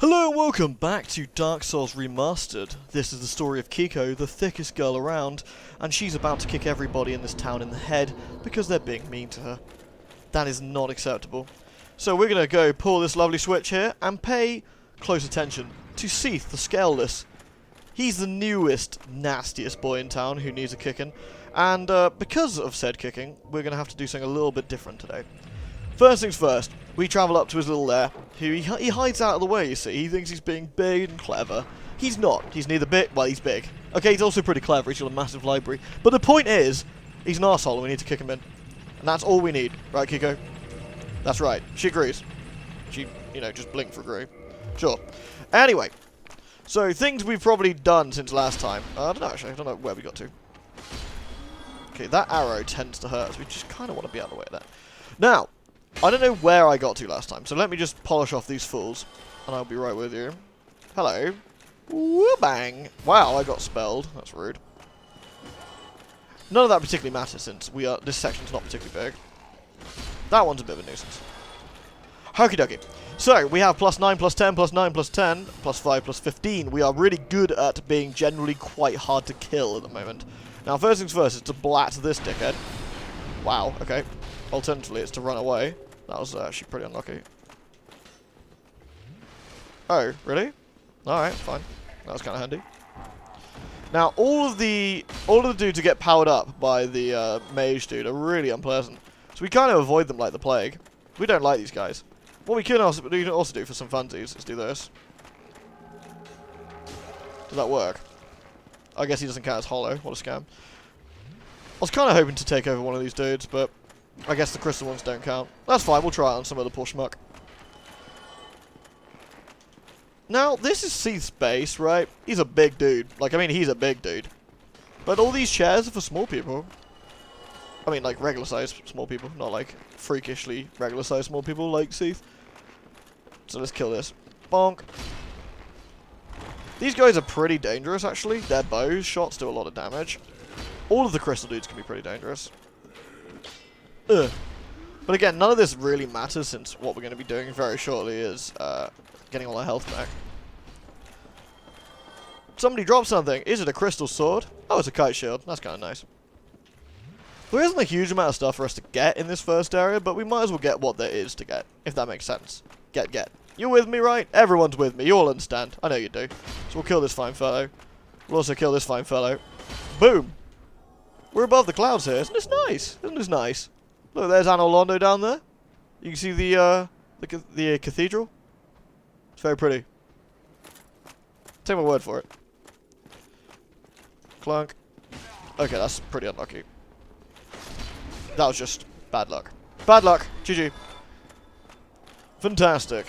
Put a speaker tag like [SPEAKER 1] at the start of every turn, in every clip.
[SPEAKER 1] Hello and welcome back to Dark Souls Remastered. This is the story of Kiko, the thickest girl around, and she's about to kick everybody in this town in the head because they're being mean to her. That is not acceptable. So we're going to go pull this lovely switch here and pay close attention to Seath, the Scaleless. He's the newest, nastiest boy in town who needs a kicking, and because of said kicking, we're going to have to do something a little bit different today. First things first, we travel up to his little lair, who he hides out of the way, you see. He thinks he's being big and clever. He's not. He's neither big, well, he's big. Okay, he's also pretty clever. He's got a massive library. But the point is, he's an arsehole and we need to kick him in. And that's all we need. Right, Kiko? That's right. She agrees. She, just blinked for agree. Sure. Anyway, so things we've probably done since last time. I don't know, actually. I don't know where we got to. Okay, that arrow tends to hurt us. We just kind of want to be out of the way of that. Now, I don't know where I got to last time, so let me just polish off these fools, and I'll be right with you. Hello. Woo bang! Wow, I got spelled. That's rude. None of that particularly matters since this section's not particularly big. That one's a bit of a nuisance. Okie dokie. So, we have +9, +10, +9, +10, +5, +15. We are really good at being generally quite hard to kill at the moment. Now, first things first is to blat this dickhead. Wow, okay. Alternatively, it's to run away. That was actually pretty unlucky. Oh, really? Alright, fine. That was kind of handy. Now, all of the dudes who get powered up by the mage dude are really unpleasant. So we kind of avoid them like the plague. We don't like these guys. What we can also do for some funsies is do this. Does that work? I guess he doesn't count as hollow. What a scam. I was kind of hoping to take over one of these dudes, but I guess the crystal ones don't count. That's fine, we'll try it on some other poor schmuck. Now, this is Seath's base, right? He's a big dude. He's a big dude. But all these chairs are for small people. I mean, like, regular-sized small people, not, like, freakishly regular-sized small people like Seath. So let's kill this. Bonk. These guys are pretty dangerous, actually. Their bows, shots do a lot of damage. All of the crystal dudes can be pretty dangerous. Ugh. But again, none of this really matters since what we're going to be doing very shortly is getting all our health back. Somebody dropped something. Is it a crystal sword? Oh, it's a kite shield. That's kind of nice. There isn't a huge amount of stuff for us to get in this first area, but we might as well get what there is to get, if that makes sense. Get. You're with me, right? Everyone's with me. You all understand. I know you do. So we'll kill this fine fellow. We'll also kill this fine fellow. Boom! We're above the clouds here. Isn't this nice? Isn't this nice? Look, there's Anor Londo down there. You can see the cathedral. It's very pretty. Take my word for it. Clunk. Okay, that's pretty unlucky. That was just bad luck. Bad luck. GG. Fantastic.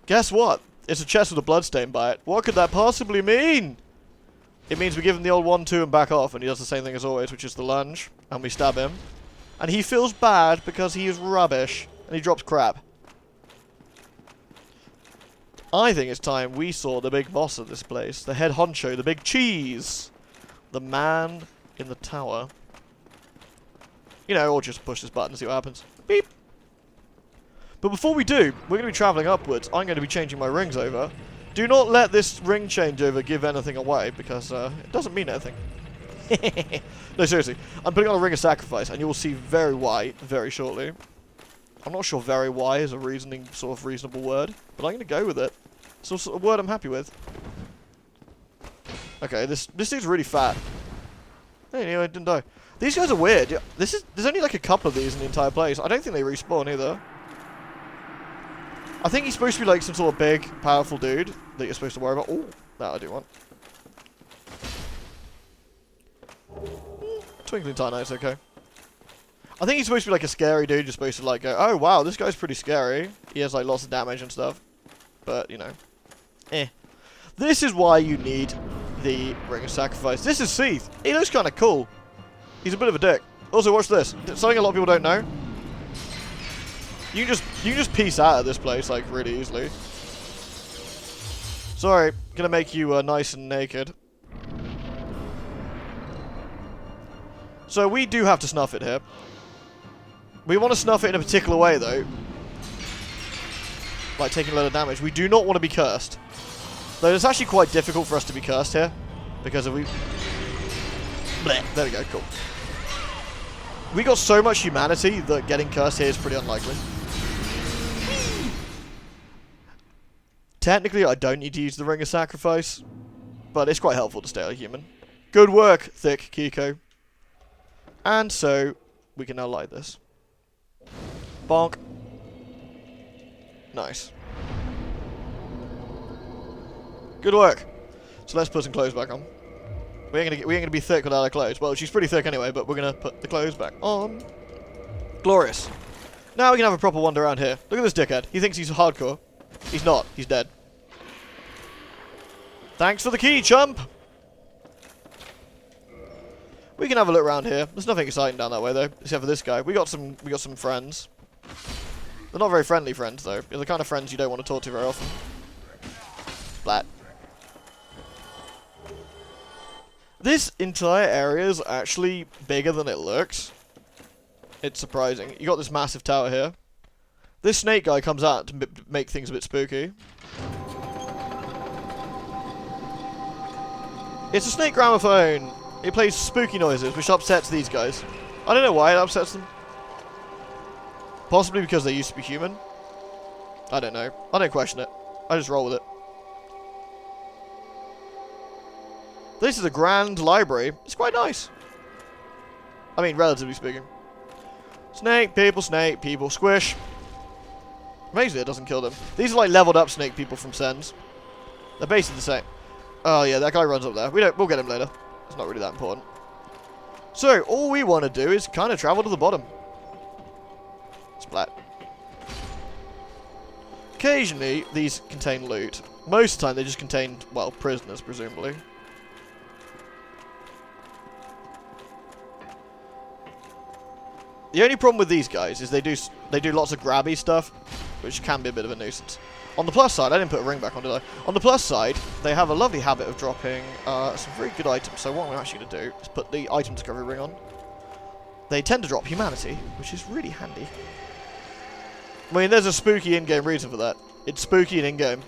[SPEAKER 1] Guess what? It's a chest with a bloodstain by it. What could that possibly mean? It means we give him the old 1-2 and back off, and he does the same thing as always, which is the lunge, and we stab him. And he feels bad because he is rubbish, and he drops crap. I think it's time we saw the big boss of this place, the head honcho, the big cheese, the man in the tower. Or just push this button and see what happens. Beep! But before we do, we're going to be travelling upwards. I'm going to be changing my rings over. Do not let this ring changeover give anything away, because it doesn't mean anything. No, seriously. I'm putting on a ring of sacrifice, and you will see very why very shortly. I'm not sure very why is a reasonable word, but I'm going to go with it. It's also a word I'm happy with. Okay, this dude's really fat. Anyway, it didn't die. These guys are weird. There's only like a couple of these in the entire place. I don't think they respawn either. I think he's supposed to be like some sort of big, powerful dude that you're supposed to worry about. Oh, that I do want. Twinkling Titanite's okay. I think he's supposed to be like a scary dude. You're supposed to like go, oh wow, this guy's pretty scary. He has like lots of damage and stuff. But, This is why you need the Ring of Sacrifice. This is Seath. He looks kind of cool. He's a bit of a dick. Also, watch this. Something a lot of people don't know. You can just peace out of this place, like, really easily. Sorry, gonna make you nice and naked. So we do have to snuff it here. We want to snuff it in a particular way, though. like taking a lot of damage. We do not want to be cursed. Though it's actually quite difficult for us to be cursed here. Because if we... Blech. There we go, cool. We got so much humanity that getting cursed here is pretty unlikely. Technically, I don't need to use the Ring of Sacrifice. But it's quite helpful to stay a human. Good work, Thick Kiko. And so, we can now light this. Bonk. Nice. Good work. So let's put some clothes back on. We ain't gonna be thick without our clothes. Well, she's pretty thick anyway, but we're gonna put the clothes back on. Glorious. Now we can have a proper wander around here. Look at this dickhead. He thinks he's hardcore. He's not. He's dead. Thanks for the key, chump! We can have a look around here. There's nothing exciting down that way, though, except for this guy. We got some friends. They're not very friendly friends, though. They're the kind of friends you don't want to talk to very often. Splat. This entire area is actually bigger than it looks. It's surprising. You got this massive tower here. This snake guy comes out to make things a bit spooky. It's a snake gramophone. It plays spooky noises, which upsets these guys. I don't know why it upsets them. Possibly because they used to be human. I don't know. I don't question it. I just roll with it. This is a grand library. It's quite nice. I mean, relatively speaking. Snake people, squish. Amazingly, it doesn't kill them. These are like leveled up snake people from Sens. They're basically the same. Oh yeah, that guy runs up there. We'll get him later. It's not really that important. So, all we want to do is kind of travel to the bottom. Splat. Occasionally, these contain loot. Most of the time, they just contain, well, prisoners, presumably. The only problem with these guys is they do lots of grabby stuff, which can be a bit of a nuisance. On the plus side, I didn't put a ring back on, did I? On the plus side, they have a lovely habit of dropping some very good items. So what I'm actually going to do is put the item discovery ring on. They tend to drop humanity, which is really handy. I mean, there's a spooky in-game reason for that. It's spooky and in-game.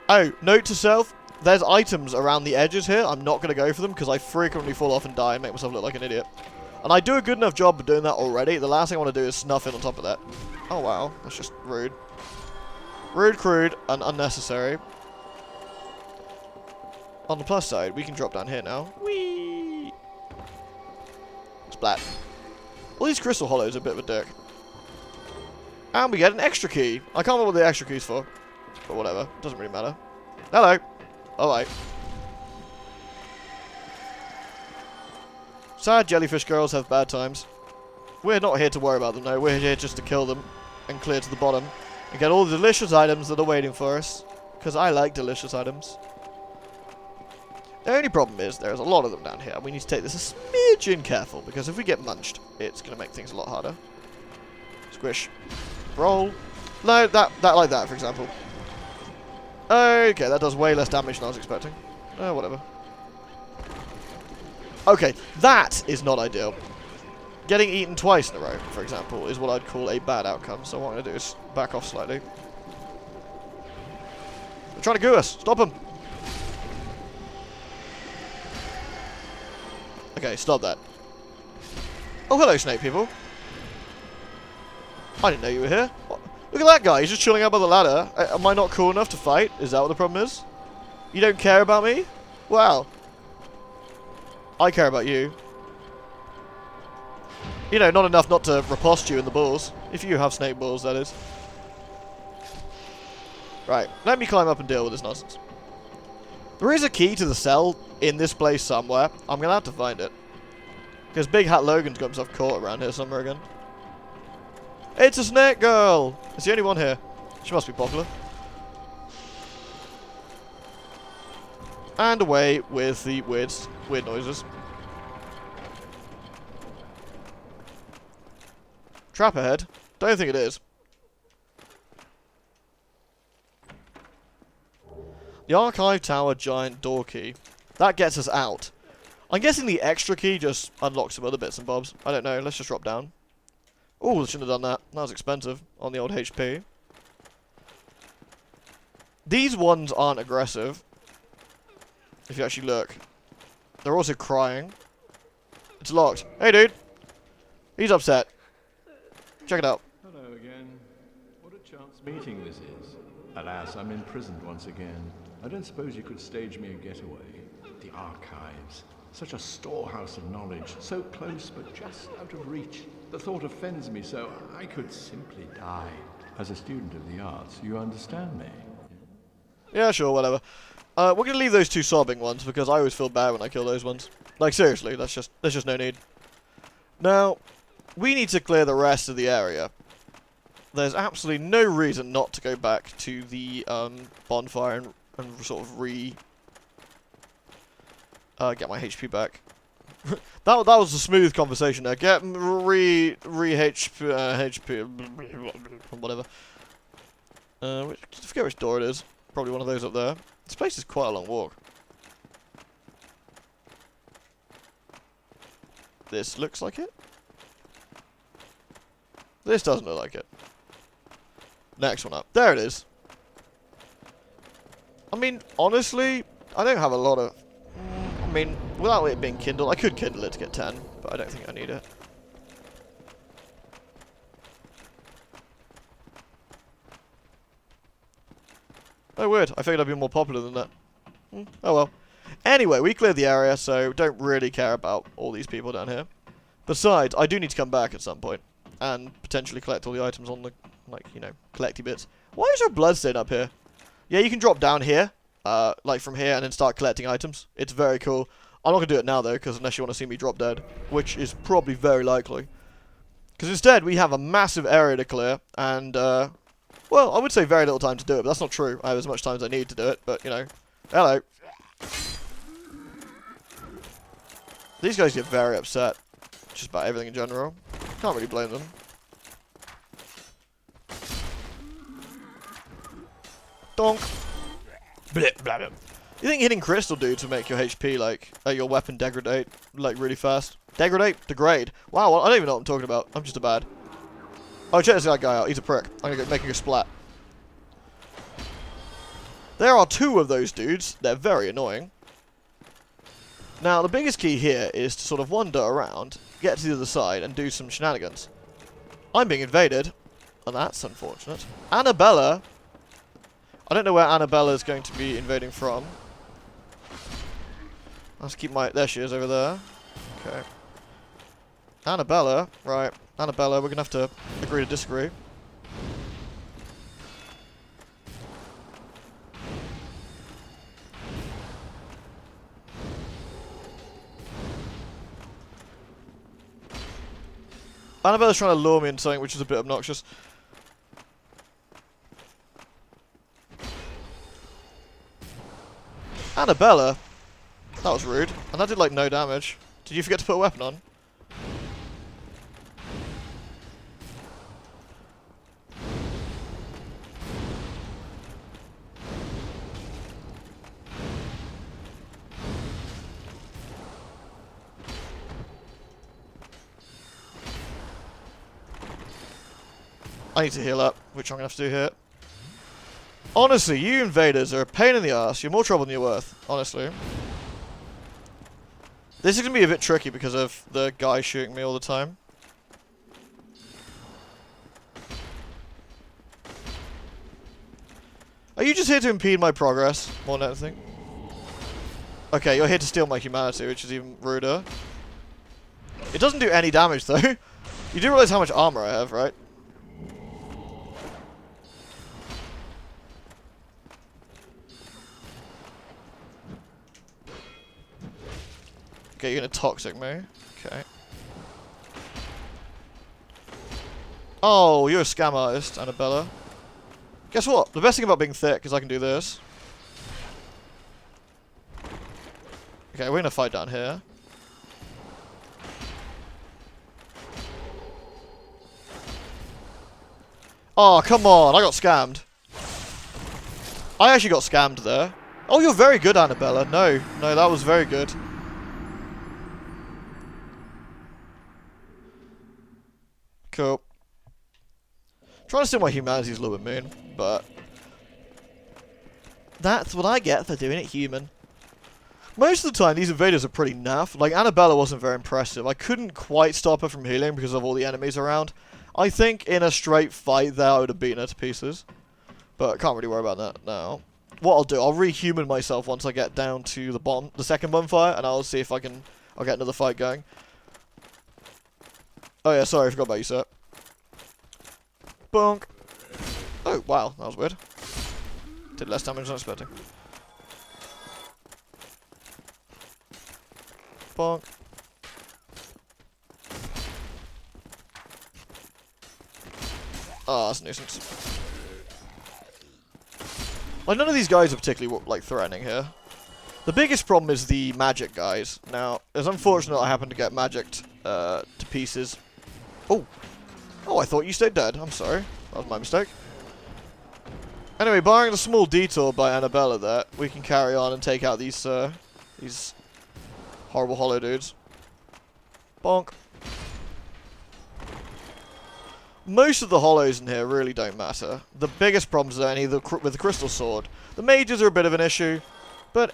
[SPEAKER 1] Oh, note to self, there's items around the edges here. I'm not going to go for them because I frequently fall off and die and make myself look like an idiot. And I do a good enough job of doing that already. The last thing I want to do is snuff in on top of that. Oh, wow. That's just rude. Rude, crude, and unnecessary. On the plus side, we can drop down here now. Whee! Splat. All these crystal hollows are a bit of a dick. And we get an extra key. I can't remember what the extra key's for. But whatever. Doesn't really matter. Hello. Alright. Sad jellyfish girls have bad times. We're not here to worry about them, no. We're here just to kill them and clear to the bottom and get all the delicious items that are waiting for us. Because I like delicious items. The only problem is there's a lot of them down here. We need to take this a smidgen careful because if we get munched, it's going to make things a lot harder. Squish. Roll. No, that like that, for example. Okay, that does way less damage than I was expecting. Whatever. Okay, that is not ideal. Getting eaten twice in a row, for example, is what I'd call a bad outcome. So what I'm going to do is back off slightly. They're trying to goo us. Stop them. Okay, stop that. Oh, hello, snake people. I didn't know you were here. What? Look at that guy. He's just chilling out by the ladder. Am I not cool enough to fight? Is that what the problem is? You don't care about me? Wow. I care about you. You know, not enough not to riposte you in the balls. If you have snake balls, that is. Right, let me climb up and deal with this nonsense. There is a key to the cell in this place somewhere. I'm going to have to find it. Because Big Hat Logan's got himself caught around here somewhere again. It's a snake girl! It's the only one here. She must be popular. And away with the weird noises. Trap ahead. Don't think it is. The Archive Tower Giant Door Key. That gets us out. I'm guessing the extra key just unlocks some other bits and bobs. I don't know. Let's just drop down. Oh, shouldn't have done that. That was expensive on the old HP. These ones aren't aggressive. If you actually look. They're also crying. It's locked. Hey, dude. He's upset. Check it out.
[SPEAKER 2] Hello again. What a chance meeting this is. Alas, I'm imprisoned once again. I don't suppose you could stage me a getaway. The archives. Such a storehouse of knowledge. So close, but just out of reach. The thought offends me so I could simply die. As a student of the arts, you understand me?
[SPEAKER 1] Yeah, sure, whatever. We're gonna leave those two sobbing ones because I always feel bad when I kill those ones. Like seriously, there's just no need. Now, we need to clear the rest of the area. There's absolutely no reason not to go back to the bonfire and sort of get my HP back. that was a smooth conversation there. Get HP whatever. I forget which door it is. Probably one of those up there. This place is quite a long walk. This looks like it. This doesn't look like it. Next one up. There it is. I mean, honestly, I don't have a lot of... I mean, without it being kindled, I could kindle it to get 10, but I don't think I need it. Oh, weird. I figured I'd be more popular than that. Oh well. Anyway, we cleared the area, so don't really care about all these people down here. Besides, I do need to come back at some point and potentially collect all the items on the, like, you know, collecty bits. Why is there a bloodstain up here? Yeah, you can drop down here, like from here, and then start collecting items. It's very cool. I'm not going to do it now, though, because unless you want to see me drop dead, which is probably very likely. Because instead, we have a massive area to clear, and, well, I would say very little time to do it, but that's not true. I have as much time as I need to do it, but, you know. Hello. These guys get very upset. Just about everything in general. Can't really blame them. Donk. Blip, blah, blah. You think hitting crystal dudes will make your HP, like, your weapon degrade, like, really fast? Degrade? Degrade. Wow, I don't even know what I'm talking about. I'm just a bad. Oh, check this guy out. He's a prick. I'm gonna make him a splat. There are two of those dudes. They're very annoying. Now, the biggest key here is to sort of wander around, get to the other side, and do some shenanigans. I'm being invaded, and that's unfortunate. Annabella. I don't know where Annabella is going to be invading from. Let's keep my... There she is, over there. Okay. Annabella. Right. Annabella, we're going to have to agree to disagree. Annabella's trying to lure me into something which is a bit obnoxious. Annabella? That was rude. And that did like no damage. Did you forget to put a weapon on? I need to heal up, which I'm going to have to do here. Honestly, you invaders are a pain in the ass. You're more trouble than you're worth, honestly. This is going to be a bit tricky because of the guy shooting me all the time. Are you just here to impede my progress, more than anything? Okay, you're here to steal my humanity, which is even ruder. It doesn't do any damage, though. You do realize how much armor I have, right? Okay, you're gonna toxic me. Okay. Oh, you're a scam artist, Annabella. Guess what? The best thing about being thick is I can do this. Okay, we're gonna fight down here. Oh, come on. I got scammed. I actually got scammed there. Oh, you're very good, Annabella. No, that was very good. Cool. Trying to say my humanity is a little bit mean, but that's what I get for doing it human. Most of the time, these invaders are pretty naff. Like, Annabella wasn't very impressive. I couldn't quite stop her from healing because of all the enemies around. I think in a straight fight there, I would have beaten her to pieces. But I can't really worry about that now. What I'll do, I'll rehuman myself once I get down to the second bonfire, and I'll see if I'll get another fight going. Oh yeah, sorry, I forgot about you, sir. Bonk. Oh, wow, that was weird. Did less damage than I was expecting. Bonk. Oh, that's a nuisance. Like, none of these guys are particularly, like, threatening here. The biggest problem is the magic guys. Now, it's unfortunate I happened to get magicked to pieces. Oh. Oh, I thought you stayed dead. I'm sorry. That was my mistake. Anyway, barring the small detour by Annabella there, we can carry on and take out these horrible hollow dudes. Bonk. Most of the hollows in here really don't matter. The biggest problems are only with the crystal sword. The mages are a bit of an issue, but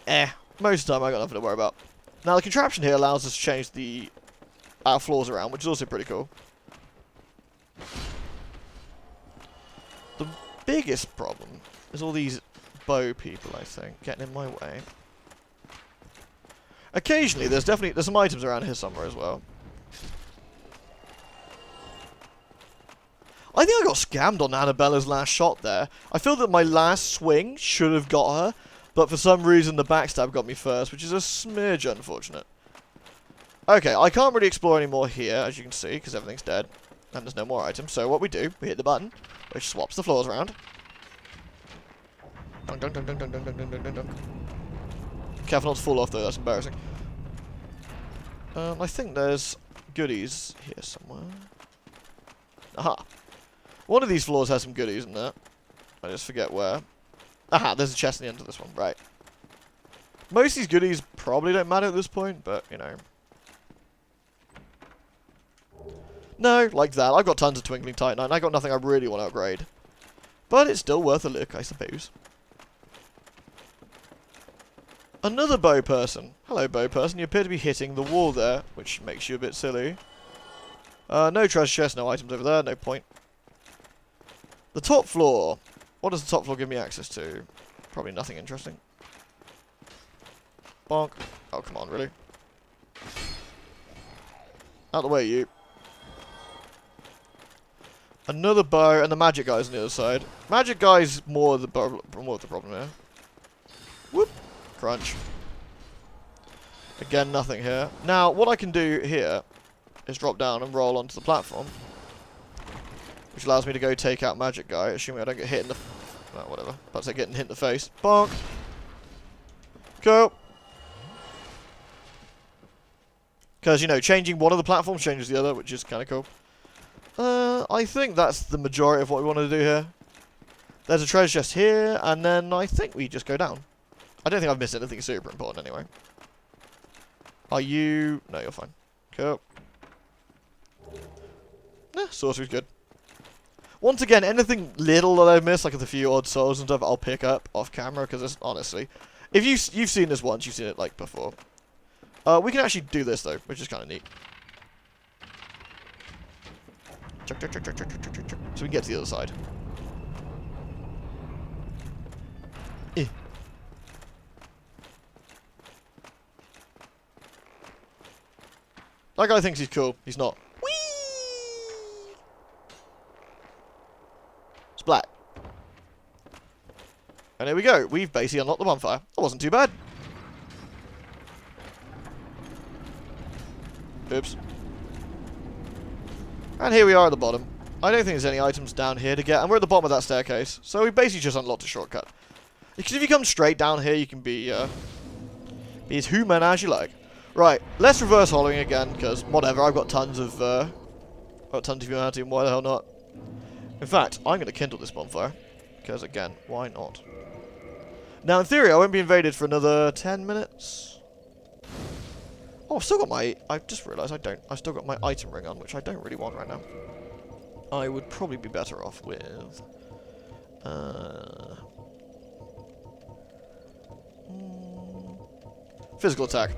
[SPEAKER 1] most of the time I got nothing to worry about. Now the contraption here allows us to change our floors around, which is also pretty cool. The biggest problem is all these bow people, I think, getting in my way. Occasionally, there's some items around here somewhere as well. I think I got scammed on Annabella's last shot there. I feel that my last swing should have got her, but for some reason the backstab got me first, which is a smidge unfortunate. Okay, I can't really explore anymore here, as you can see, because everything's dead. And there's no more items, so what we do, we hit the button, which swaps the floors around. Dunk, dunk, dunk, dunk, dunk, dunk, dunk, dunk, dunk, dunk. Careful not to fall off though, that's embarrassing. I think there's goodies here somewhere. Aha. One of these floors has some goodies in there. I just forget where. Aha, there's a chest in the end of this one, right. Most of these goodies probably don't matter at this point, but, you know. No, like that. I've got tons of Twinkling Titanite, and I got nothing I really want to upgrade. But it's still worth a look, I suppose. Another bow person. Hello, bow person. You appear to be hitting the wall there, which makes you a bit silly. No treasure chest, no items over there, no point. The top floor. What does the top floor give me access to? Probably nothing interesting. Bonk. Oh, come on, really? Out of the way, you. Another bow, and the magic guy's on the other side. Magic guy's more of the problem here. Whoop. Crunch. Again, nothing here. Now, what I can do here is drop down and roll onto the platform, which allows me to go take out magic guy, assuming I don't get hit in the... Oh, whatever. About to say getting hit in the face. Bonk. Go. Because, you know, changing one of the platforms changes the other, which is kind of cool. I think that's the majority of what we want to do here. There's a treasure chest here, and then I think we just go down. I don't think I've missed anything super important anyway. Are you... No, you're fine. Cool. Sorcerer's good. Once again, anything little that I've missed, like the few odd souls and stuff, I'll pick up off camera, because it's honestly... If you've seen this once, you've seen it, like, before. We can actually do this, though, which is kind of neat. Chuck, chuck, chuck, chuck, chuck, chuck, chuck, chuck. So we can get to the other side. That guy thinks he's cool. He's not. Whee! Splat. And here we go. We've basically unlocked the bonfire. That wasn't too bad. Oops. And here we are at the bottom. I don't think there's any items down here to get. And we're at the bottom of that staircase. So we basically just unlocked a shortcut. Because if you come straight down here, you can be as human as you like. Right, let's reverse hollowing again, because whatever, I've got tons of humanity, and why the hell not? In fact, I'm going to kindle this bonfire, because again, why not? Now, in theory, I won't be invaded for another 10 minutes. Oh, I've still got my... I've just realised I've still got my item ring on, which I don't really want right now. I would probably be better off with... physical attack.